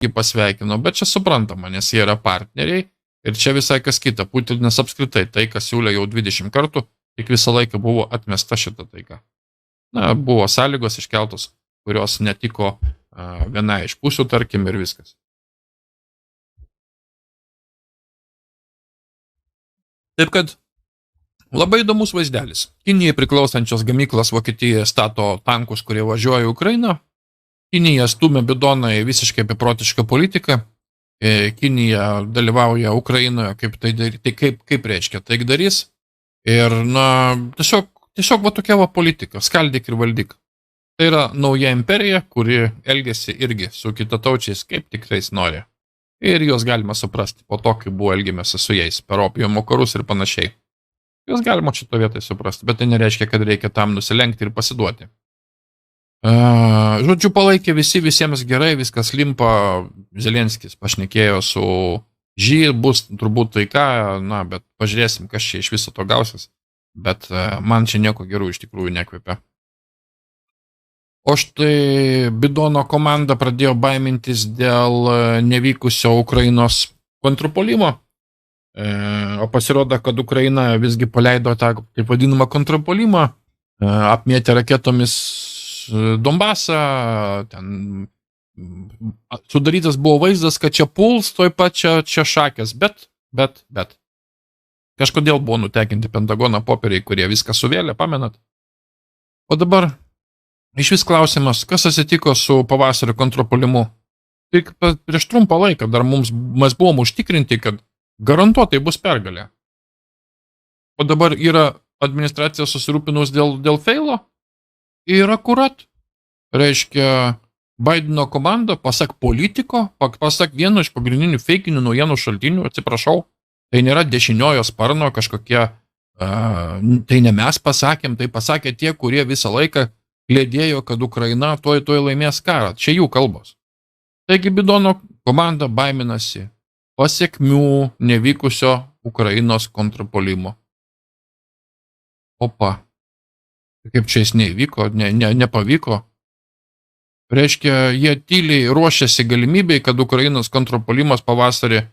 jį pasveikino, bet čia suprantama, nes jie yra partneriai ir čia visai kas kita. Putinas apskritai tai, kas siūlė jau 20 kartų, tik visą laiką buvo atmesta šita taika. Na, buvo sąlygos iškeltos, kurios netiko viena iš pusių, tarkim, ir viskas. Taip kad labai įdomus vaizdelis. Kinijai priklausančios gamyklos Vokietijoje stato tankus, kurie važiuoja į Ukrainą. Kinija stumia bidoną į visiškai beprotišką politiką. Kinija dalyvauja Ukrainoje, kaip tai daryti, kaip reiškia taikdarys. Ir, na, tiesiog va tokia va politika, skaldyk ir valdyk. Tai yra nauja imperija, kuri elgėsi irgi su kitataučiais, kaip tikrais nori. Ir juos galima suprasti po to, kai buvo elgiamasi su jais per opiumo karus ir panašiai. Juos galima šito vietai suprasti, bet tai nereiškia, kad reikia tam nusilenkti ir pasiduoti. Žodžiu, palaikė visiems gerai, viskas limpa, Zelenskis pašnekėjo su Žy, bus turbūt taika, na, bet pažiūrėsim, kas čia iš viso to gausis, bet man čia nieko gerų iš tikrųjų nekvepia. O štai Bidono komanda pradėjo baimintis dėl nevykusio Ukrainos kontrpuolimo, o pasirodo, kad Ukraina visgi paleido tą taip vadinamą kontrpuolimą, apmėtė raketomis Donbasą, ten sudarytas buvo vaizdas, kad čia puls, toj pat čia šakės, bet. Kažkodėl buvo nutekinti Pentagono popieriai, kurie viską suvėlė, pamenat? O dabar iš vis klausimas, kas atsitiko su pavasario kontrpuolimu? Tik prieš trumpą laiką dar mes buvom užtikrinti, kad garantuotai bus pergalė. O dabar yra administracija susirūpinus dėl feilo? Ir akurat, reiškia, Bideno komanda, pasak politiko, pasak vieno iš pagrindinių feikinių naujienų šaltinių, atsiprašau, tai nėra dešiniojo sparno kažkokie, tai ne mes pasakėm, tai pasakė tie, kurie visą laiką klėdėjo, kad Ukraina tuoj laimės karą. Čia jų kalbos. Taigi Bidono komanda baiminasi pasiekmių nevykusio Ukrainos kontrpuolimo. Opa. Kaip čia jis neįvyko, nepavyko. Reiškia, jie tyliai ruošiasi galimybei, kad Ukrainos kontrpuolimas pavasarį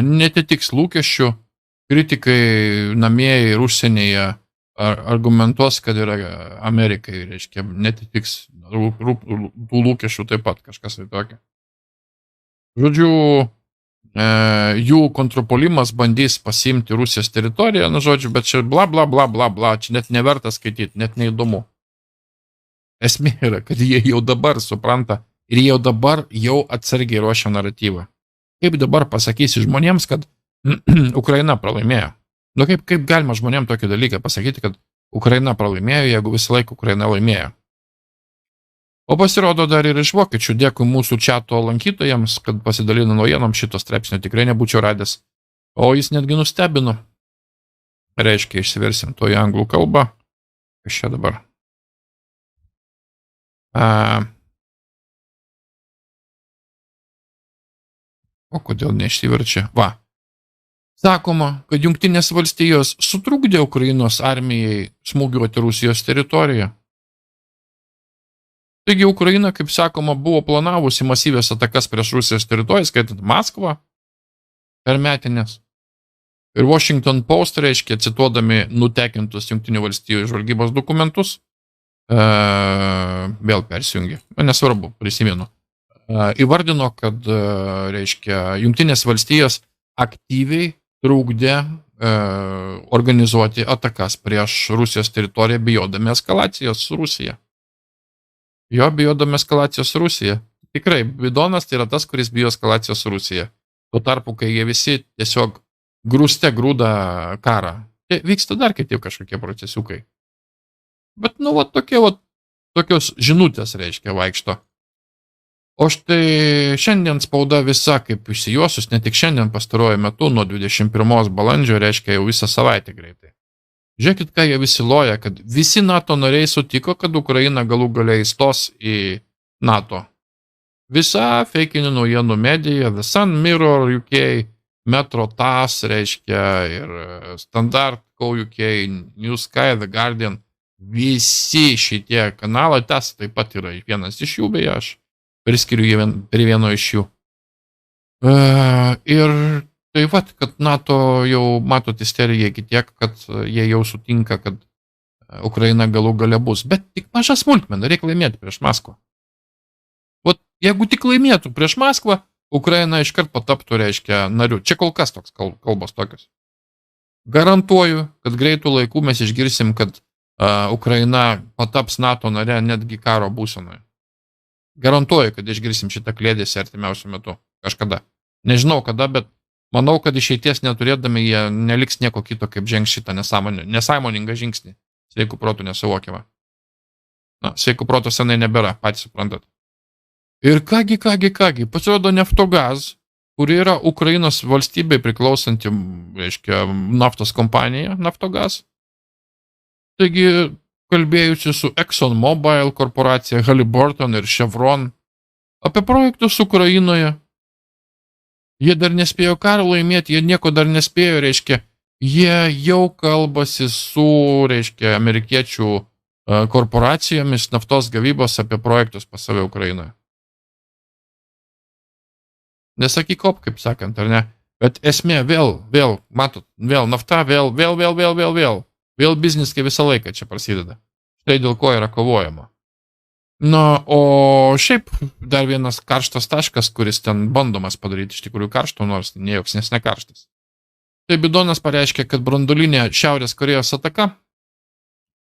netitiks lūkesčių. Kritikai namie ir užsienyje argumentuos, kad yra Amerikai, reiškia, netitiks tų lūkesčių taip pat, kažkas tai tokia. Žodžiu, jų kontrpuolimas bandys pasiimti Rusijos teritoriją, na žodžiu, bet čia bla, čia net neverta skaityti, net neįdomu. Esmė yra, kad jie jau dabar supranta ir jie jau dabar atsargiai ruošia naratyvą. Kaip dabar pasakysi žmonėms, kad Ukraina pralaimėjo? Nu kaip galima žmonėms tokį dalyką pasakyti, kad Ukraina pralaimėjo, jeigu visą laiką Ukraina laimėjo? O pasirodo dar ir iš vokiečių, dėkui mūsų čiato lankytojams, kad pasidalino naujienom, šito straipsnio tikrai nebūčiau radęs. O jis netgi nustebino. Reiškia, išsiversim to į anglų kalbą. Kas čia dabar? O kodėl neišsiverčia? Va. Sakoma, kad Jungtinės valstijos sutrukdė Ukrainos armijai smūgiuoti Rusijos teritoriją. Taigi Ukraina, kaip sakoma, buvo planavusi masyvės atakas prieš Rusijos teritoriją, skaitant Maskvą per metinės. Ir Washington Post, reiškia, cituodami nutekintus Jungtinių valstijų žvalgybos dokumentus, vėl persijungė, nesvarbu, prisimenu, įvardino, kad, reiškia, Jungtinės valstijos aktyviai trukdė organizuoti atakas prieš Rusijos teritoriją, bijodami eskalacijos su Rusija. Bijodami eskalacijos su Rusija. Tikrai, Bidonas tai yra tas, kuris bijo eskalacijos su Rusija. Tuo tarpu, kai jie visi tiesiog grūste grūda karą, vyksta dar kiti kažkokie procesiukai. Bet, tokios žinutės, reiškia, vaikšto. O štai šiandien spauda visa, kaip išsijuosus, ne tik šiandien pastaruoju metu, nuo 21 balandžio, reiškia, jau visą savaitę greitai. Žiūrėkit, ką jie visi loja, kad visi NATO nariai sutiko, kad Ukraina galų galiai įstos į NATO. Visa feikinių naujienų medija, The Sun, Mirror UK, Metro TASS, reiškia, ir Standard Co UK, New Sky, The Guardian, visi šitie kanalai, tas taip pat yra vienas iš jų, beje, aš priskiriu jį prie vieno iš jų. Ir tai vat, kad NATO jau matot isteriją iki tiek, kad jie jau sutinka, kad Ukraina galų gale bus. Bet tik maža smulkmena, reikia laimėti prieš Maskvą. Vat jeigu tik laimėtų prieš Maskvą, Ukraina iškart pataptų, reiškia, nariu. Čia kol kas toks kalbos tokios. Garantuoju, kad greitų laikų mes išgirsim, kad Ukraina pataps NATO nare netgi karo būsenoje. Garantuoju, kad išgirsim šitą klėdėsi artimiausiu metu. Kažkada. Nežinau kada, bet manau, kad išeities neturėdami jie neliks nieko kito, kaip žengs šitą nesąmoningą žingsnį. Sveikų protų nesuvokiama. Na, sveikų protų senai nebėra, patys suprantat. Ir kągi, pasirodo Neftogaz, kuri yra Ukrainos valstybei priklausanti, reiškia, naftos kompanija Neftogaz. Taigi, kalbėjusi su ExxonMobil korporacija, Halliburton ir Chevron apie projektus Ukrainoje. Jie dar nespėjo karą laimėti, jie nieko dar nespėjo, reiškia, jie jau kalbasi su, reiškia, amerikiečių korporacijomis naftos gavybos apie projektus pas save Ukrainoje. Nesakyk op, kaip sakant, ar ne? Bet esmė vėl, matot, vėl nafta, vėl biznis, kai visą laiką čia prasideda. Štai dėl ko yra kovojama. Na, o šiaip dar vienas karštas taškas, kuris ten bandomas padaryti iš tikrųjų karšto, nors ne joks nes nekarštas. Tai Bidonas pareiškė, kad branduolinė Šiaurės Korėjos ataka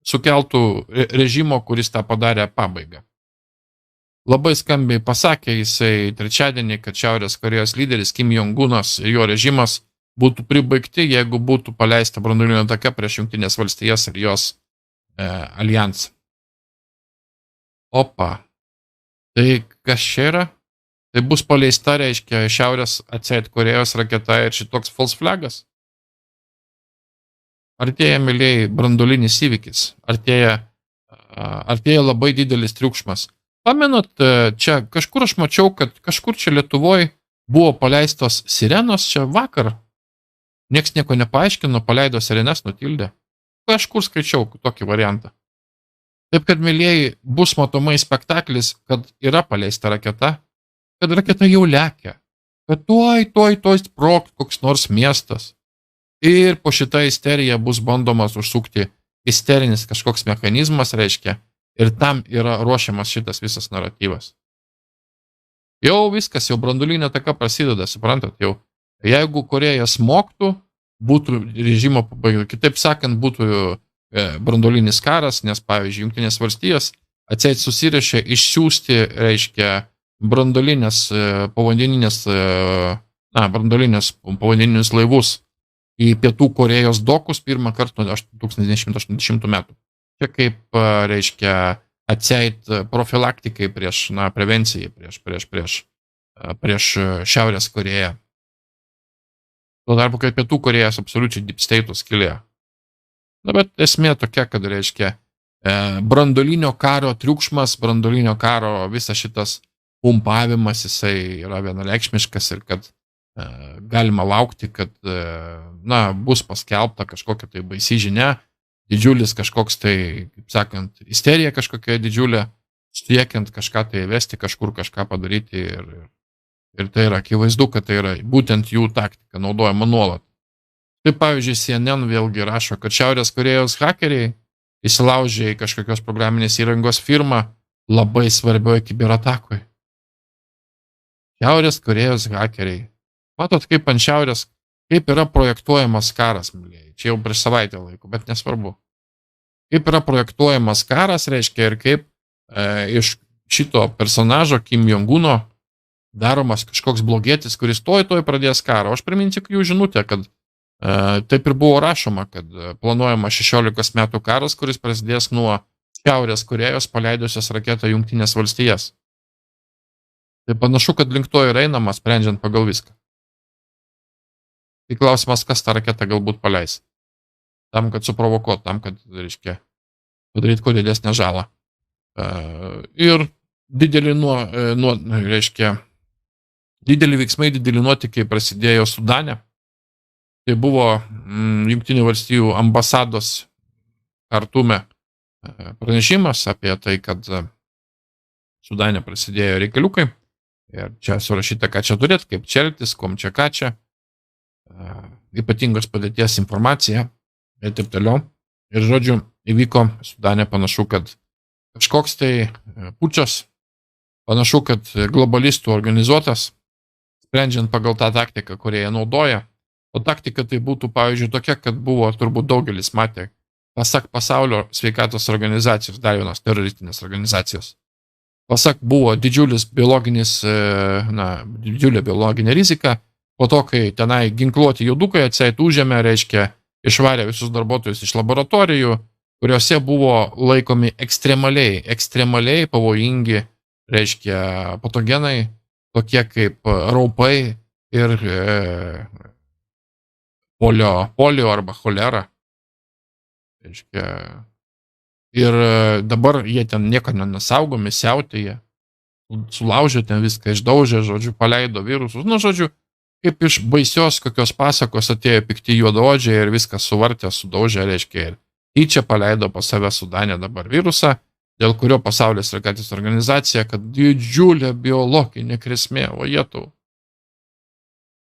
sukeltų režimo, kuris tą padarė pabaigą. Labai skambiai pasakė jisai trečiadienį, kad Šiaurės Korėjos lyderis Kim Jong-unas ir jo režimas būtų pribaigti, jeigu būtų paleista branduolinė ataka prieš Jungtinės valstijas ir jos alijansą. Opa. Tai kas čia yra? Tai bus paleista, reiškia, Šiaurės atseit Korėjos raketa ir šitoks false flagas. Artėja, mylėjai, branduolinis įvykis. Artėja labai didelis triukšmas. Pamenat, čia kažkur aš mačiau, kad kažkur čia Lietuvoje buvo paleistos sirenos čia vakar. Niekas nieko nepaaiškino, paleido sirenes, nutildė. Kažkur skaičiau tokį variantą. Taip, kad, mylėjai, bus matomai spektaklis, kad yra paleista raketa, kad raketa jau lekia, kad tuoj sprogt koks nors miestas. Ir po šitą isteriją bus bandomas užsukti isterinis kažkoks mechanizmas, reiškia, ir tam yra ruošiamas šitas visas naratyvas. Jau viskas, jau branduolinė ataka prasideda, suprantat, jau. Jeigu Korėja smogtų, būtų režimo pabaiga, kitaip sakant, būtų branduolinis karas, nes, pavyzdžiui, Jungtinės valstijos atseit susirišė išsiųsti, reiškia, branduolinius povandeninius laivus į Pietų Korėjos dokus pirmą kartą 1980 metų. Čia kaip, reiškia, atseit profilaktikai prieš, prevencijai prieš Šiaurės Korėją. Tuo tarpu, kad Pietų Korėjas absoliučiai deep state'ų skilėjo. Na, bet esmė tokia, kad, reiškia, branduolinio karo triukšmas, branduolinio karo visas šitas pumpavimas, jisai yra vienareikšmiškas ir kad galima laukti, kad, bus paskelbta kažkokia tai baisi žinia, didžiulis kažkoks tai, kaip sakant, isterija kažkokia didžiulė, siekiant kažką tai vesti, kažkur kažką padaryti ir tai yra akivaizdu, kad tai yra būtent jų taktika naudojama nuolat. Tai pavyzdžiui, CNN vėlgi rašo, kad Šiaurės Korėjos hakeriai įsilaužė į kažkokios programinės įrangos firmą labai svarbioje kiberatakui. Šiaurės Korėjos hakeriai. Matot, kaip ant šiaurės, kaip yra projektuojamas karas, mylėjai. Čia jau prieš savaitę laiko, bet nesvarbu. Kaip yra projektuojamas karas, reiškia, ir kaip iš šito personažo Kim Jong-uno daromas kažkoks blogietis, kuris toj pradės karą. Aš priminsiu jų žinutę, kad taip ir buvo rašoma, kad planuojama 16 metų karas, kuris prasidės nuo Šiaurės Korėjos paleidusios raketą Jungtinės valstijas. Tai panašu, kad link to yra einama, sprendžiant pagal viską. Tai klausimas, kas tą raketą galbūt paleis. Tam, kad suprovokuot, tam, kad, reiškia, padaryti kuo didesnę žalą. Ir didelį veiksmai, dideli nuotykiai prasidėjo Sudane. Tai buvo Jungtinių valstijų ambasados Kartume pranešimas apie tai, kad Sudane prasidėjo reikaliukai. Ir čia surašyta, ką čia turėt, kaip čia elgtis, kom čia ką čia, ypatingos padėties informacija ir taip toliau. Ir žodžiu, įvyko Sudane panašu, kad kažkoks tai pučas, panašu, kad globalistų organizuotas, sprendžiant pagal tą taktiką, kurią jie naudoja. O taktika tai būtų, pavyzdžiui, tokia, kad buvo, turbūt daugelis matė, pasak Pasaulio sveikatos organizacijos, dar vienos teroristinės organizacijos. Pasak buvo didžiulė biologinė rizika, po to, kai tenai ginkluoti judukai atseit užėmė, reiškia, išvarė visus darbuotojus iš laboratorijų, kuriuose buvo laikomi ekstremaliai pavojingi, reiškia, patogenai, tokie kaip raupai ir polio arba cholera. Reiškia, ir dabar jie ten nieko nesaugomi, siautėje, sulaužė ten viską, išdaužė, žodžiu, paleido virusus. Nu, žodžiu, kaip iš baisios kokios pasakos atėjo pikti juodaodžiai ir viską suvartė, sudaužė, reiškia, ir tyčia paleido pas save Sudane dabar virusą, dėl kurio Pasaulio sveikatos organizacija, kad didžiulė biologinė grėsmė, o jėtų.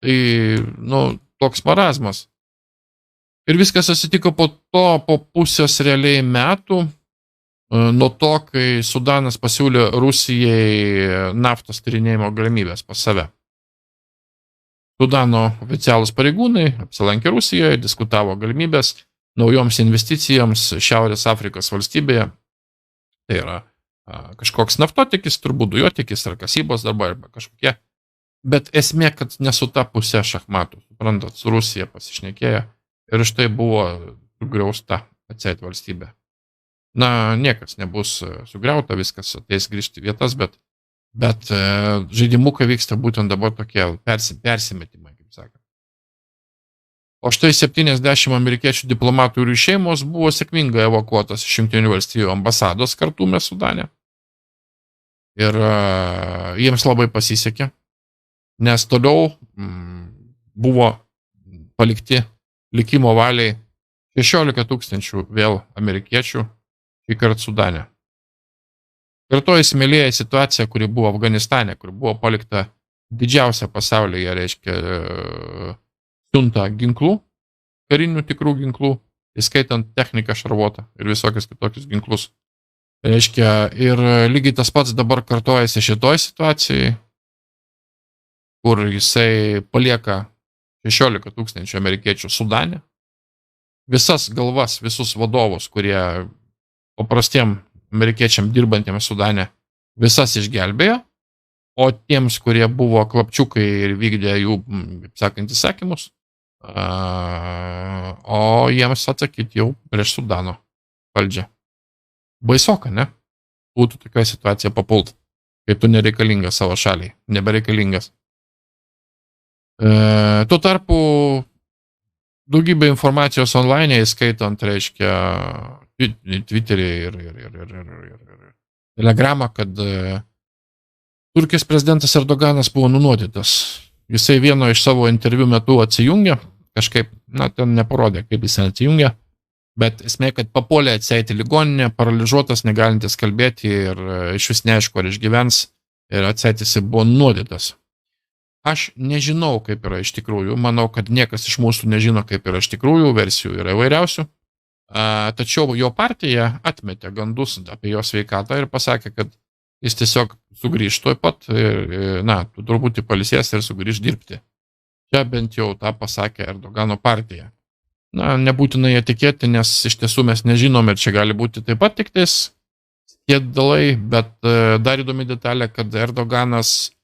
Tai, toks marazmas. Ir viskas atsitiko po pusės realiai metų, nuo to, kai Sudanas pasiūlė Rusijai naftos tyrinėjimo galimybės pas save. Sudano oficialūs pareigūnai apsilankė Rusijoje, diskutavo galimybės naujoms investicijoms Šiaurės Afrikos valstybėje. Tai yra kažkoks naftotikis, turbūt dujotikis ar kasybos darbai arba kažkokie. Bet esmė, kad nesu ta pusė šachmatų, suprantat, su Rusija pasišnekėjo. Ir štai buvo sugriausta atseit valstybė. Na, niekas nebus sugriauta, viskas ateis grįžti vietas, bet žaidimukai vyksta būtent dabar tokie persimetimai, kaip sakant. O štai 70 amerikiečių diplomatų ir jų šeimos buvo sėkmingai evakuotas iš Jungtinių valstijų ambasados Kartume, Sudane. Ir jiems labai pasisekė, nes toliau buvo palikti likimo valiai 16 000 vėl amerikiečių šį kartą Sudane. Ir to įsimylėja situacija, kuri buvo Afganistane, kur buvo palikta didžiausia pasaulyje, reiškia, siunta ginklų, karinių tikrų ginklų, įskaitant techniką šarvuotą ir visokius kitokius ginklus. Reiškia, ir lygiai tas pats dabar kartojasi šitoj situacijai, kur jisai palieka 16 000 amerikiečių Sudane. Visas galvas, visus vadovus, kurie paprastiem amerikiečiam dirbantiems Sudane, visas išgelbėjo, o tiems, kurie buvo klapčiukai ir vykdė jų, kaip sakant, įsakymus, o jiems atsakyti jau prieš Sudano valdžią. Baisoka, ne? Būtų tokia situacija papult, kai tu nereikalingas savo šaliai, nebereikalingas. Tuo tarpu daugybė informacijos online, įskaitant, reiškia, Twitterį ir Telegramą, kad Turkijos prezidentas Erdoganas buvo nunuodytas. Jisai vieno iš savo interviu metu atsijungė, kažkaip, ten neparodė, kaip jis atsijungė, bet esmė, kad papuolė atseit į ligoninę, paralyžuotas, negalintis kalbėti ir iš vis neaišku, ar išgyvens, ir atseit jisai buvo nunuodytas. Aš nežinau, kaip yra iš tikrųjų, manau, kad niekas iš mūsų nežino, kaip yra iš tikrųjų, versijų yra įvairiausių. Tačiau jo partija atmetė gandus apie jo sveikatą ir pasakė, kad jis tiesiog sugrįž tuoj pat, tu turbūt palisės ir sugrįž dirbti. Čia bent jau tą pasakė Erdogano partija. Nebūtinai įtikėti, nes iš tiesų mes nežinom ir čia gali būti taip pat tik tais skiedalai, bet dar įdomi detalė, kad Erdoganas,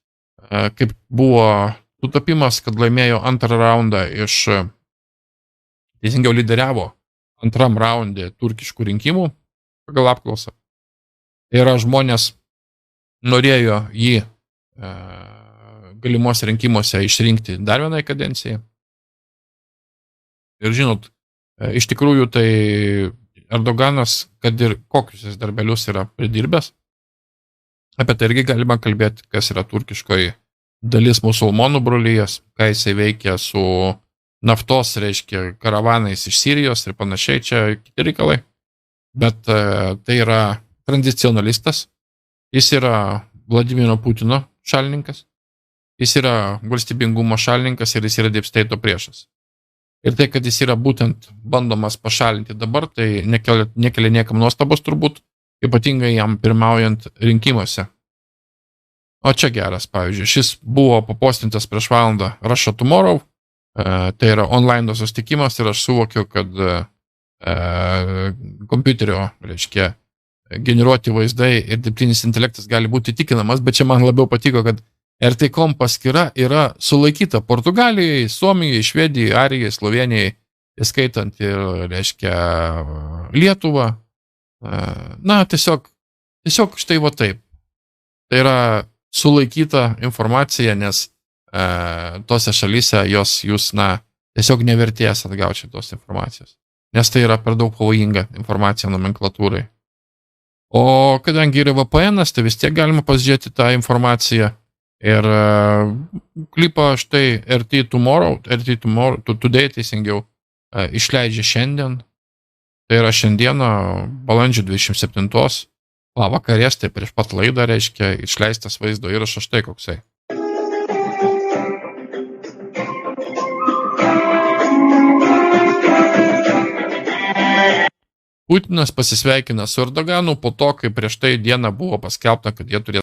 kaip buvo sutapimas, kad laimėjo antrą raundą teisingiau lyderiavo antram raundė turkiškų rinkimų pagal apklausą. Ir žmonės norėjo jį galimos rinkimuose išrinkti dar vienai kadencijai. Ir žinot, iš tikrųjų tai Erdoganas, kad ir kokius jis darbelius yra pridirbęs, apie tai irgi galima kalbėti, kas yra turkiškoji dalis musulmonų brolyjas, ką jisai veikia su naftos, reiškia, karavanais iš Sirijos ir panašiai, čia kiti reikalai. Bet tai yra tradicionalistas, jis yra Vladimiro Putino šalininkas, jis yra valstybingumo šalininkas ir jis yra Deep State'o priešas. Ir tai, kad jis yra būtent bandomas pašalinti dabar, tai nekelia niekam nuostabos turbūt, ypatingai jam pirmaujant rinkimuose. O čia geras, pavyzdžiui, šis buvo papostintas prieš valandą Russia Tomorrow, tai yra online susitikimas ir aš suvokiu, kad kompiuterio, reiškia, generuoti vaizdai ir dirbtinis intelektas gali būti tikinamas, bet čia man labiau patiko, kad RT.com paskyra yra sulaikyta Portugalijai, Suomijai, Švedijai, Arijai, Slovenijai, įskaitant ir, reiškia, Lietuvą. Na, tiesiog štai va taip. Tai yra sulaikyta informacija, nes tose šalyse jūs, tiesiog nevertės atgauti tos informacijos. Nes tai yra per daug pavojinga informacija nomenklatūrai. O kadangi yra VPN-as, tai vis tiek galima pasižiūrėti tą informaciją. Ir klipą štai RT Today, teisingiau, išleidžia šiandien. Tai yra šiandieną, balandžio 27. Vakarės, tai prieš pat laidą, reiškia, išleistas vaizdo įrašas štai koksai. Putinas pasisveikina su Erdoganu po to, kai prieš tai dieną buvo paskelbta, kad jie turės